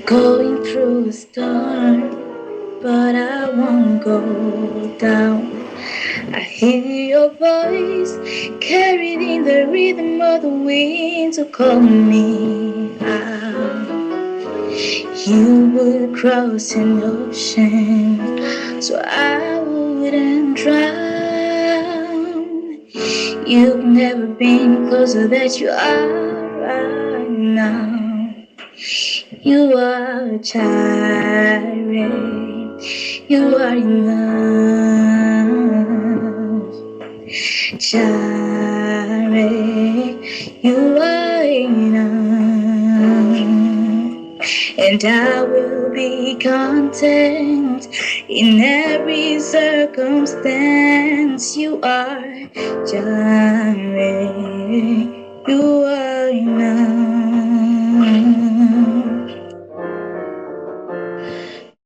Going through a storm, but I won't go down. I hear your voice carried in the rhythm of the wind to call me out. You would cross an ocean so I wouldn't drown. You've never been closer than you are right now. You are a child, you are enough. Child, you are enough. And I will be content in every circumstance. You are Jireh, you are enough.